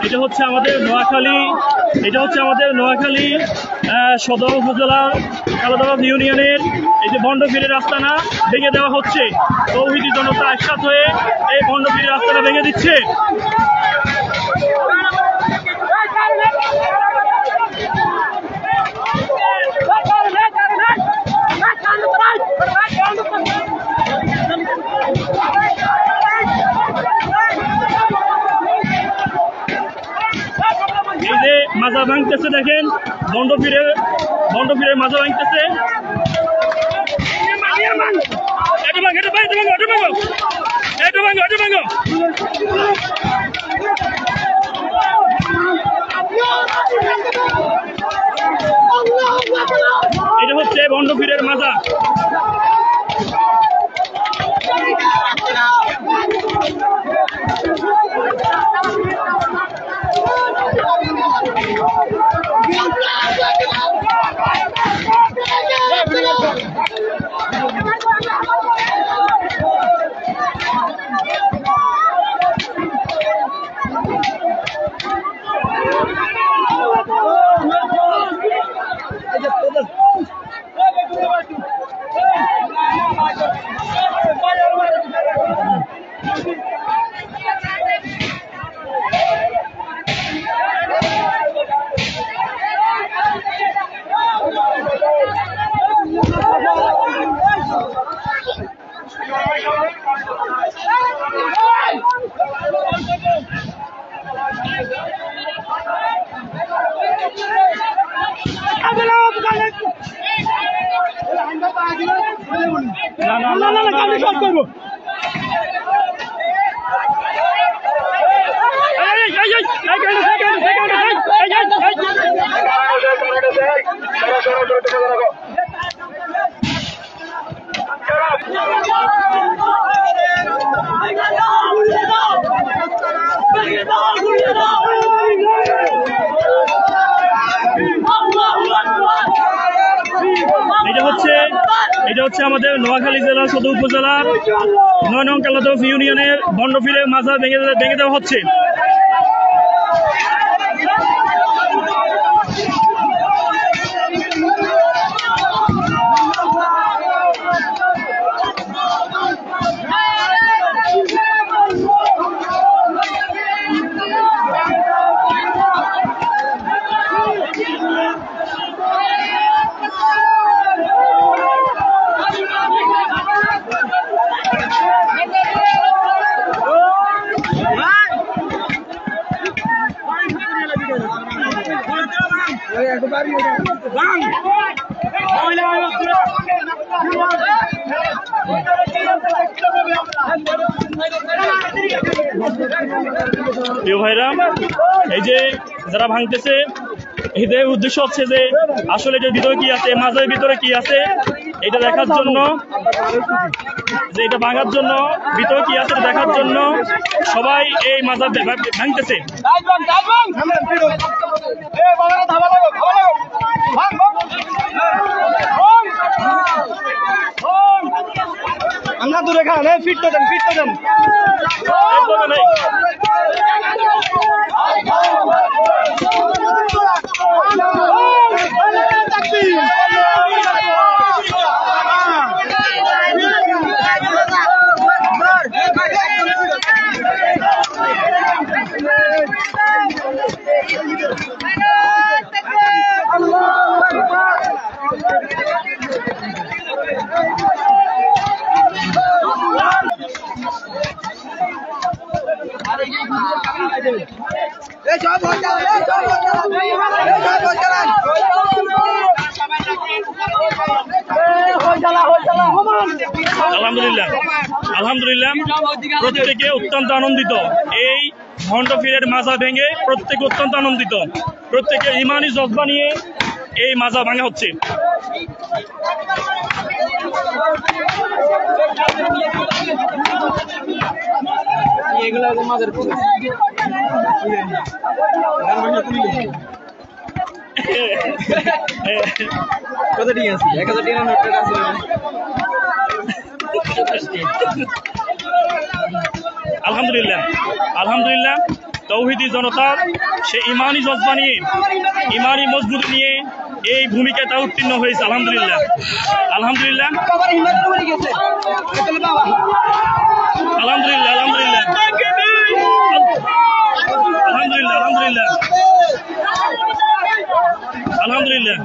এটা হচ্ছে আমাদের নোয়াখালী সদর উপজেলার কালাদাবাদ ইউনিয়নের এই যে ভণ্ডপীরের রাস্তানা ভেঙে দেওয়া হচ্ছে। তৌহিদি জনতা একসাথ হয়ে এই ভণ্ডপীরের রাস্তাটা ভেঙে দিচ্ছে। এই যে মাজা ভাঙতেছে, দেখেন ভণ্ডপীরের মাজা ভাঙতেছে। এটা হচ্ছে ভণ্ডপীরের মাজা। এটা হচ্ছে আমাদের নোয়াখালী জেলার সদর উপজেলার ৯ নং কালাদাবাদ ইউনিয়নের ভণ্ডপীরের মাজা ভেঙে দেওয়া হচ্ছে। প্রিয় ভাইরা, এই যে যারা ভাঙতেছে এদের উদ্দেশ্য হচ্ছে যে আসলে এটার ভিতরে কি আছে, মাজার ভিতরে কি আছে এটা দেখার জন্য, যে এটা ভাঙার জন্য ভিতরে কি আছে দেখার জন্য সবাই এই মাজার ভাঙতেছে। আমরা দূরে খান, ফিরতে দেন আলহামদুলিল্লাহ প্রত্যেকে অত্যন্ত আনন্দিত। এই ভণ্ডপীরের মাজা ভেঙে প্রত্যেকে অত্যন্ত আনন্দিত। প্রত্যেকে ইমানি জজবা নিয়ে এই মাজা ভাঙা হচ্ছে। এগুলো মাজার কত টিয়া আছে 1000 টিয়া নোট টাকা আছে আলহামদুলিল্লাহ আলহামদুলিল্লাহ তৌহিদি জনতার সে ইমানি জজবা নিয়ে ইমানি মজবুত নিয়ে এই ভূমিকাটা উত্তীর্ণ হয়েছে আলহামদুলিল্লাহ আলহামদুলিল্লাহ আলহামদুলিল্লাহ আলহামদুলিল্লাহ আলহামদুলিল্লাহ আলহামদুলিল্লাহ আলহামদুলিল্লাহ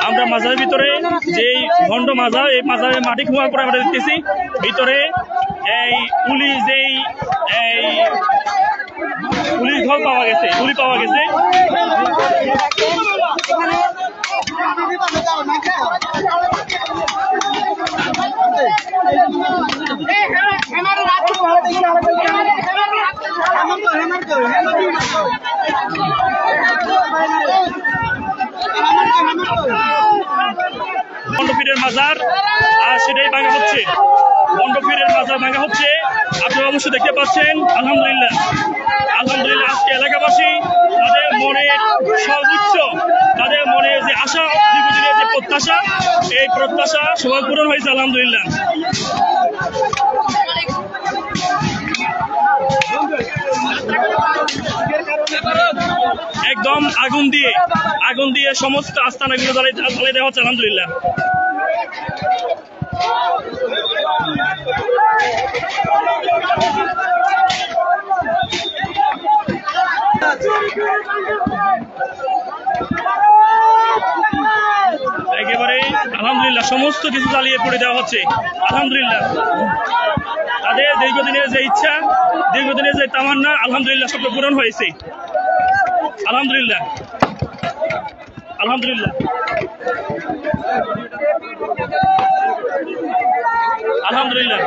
আমরা মাজারের ভিতরে যে ভণ্ড মাজার এই মাজারের মাটি খোয়া করে আমরা দেখতেছি ভিতরে এই পুলিশ যেই এই পুলিশ ঘর পাওয়া গেছে গুলি পাওয়া গেছে বন্ডপীরের মাজার আর সেটাই ভাঙা হচ্ছে বন্ডপীরের মাজার ভাঙা হচ্ছে আপনারা অবশ্যই দেখতে পাচ্ছেন আলহামদুলিল্লাহ আলহামদুলিল্লাহ আজকে এলাকাবাসী তাদের মনের সর্বোচ্চ তাদের মনে যে আশা দীর্ঘদিনের যে প্রত্যাশা এই প্রত্যাশা সবাই পূরণ হয়েছে আলহামদুলিল্লাহ একদম আগুন দিয়ে সমস্ত আস্তানাগুলো জ্বালিয়ে দেওয়া হচ্ছে আলহামদুলিল্লাহ একেবারে আলহামদুলিল্লাহ সমস্ত কিছু জ্বালিয়ে পড়ে দেওয়া হচ্ছে আলহামদুলিল্লাহ তাদের দীর্ঘদিনের যে ইচ্ছা দীর্ঘদিনের যে তামান্না আলহামদুলিল্লাহ সব পূরণ হয়েছে আলহামদুলিল্লাহ আলহামদুলিল্লাহ আলহামদুলিল্লাহ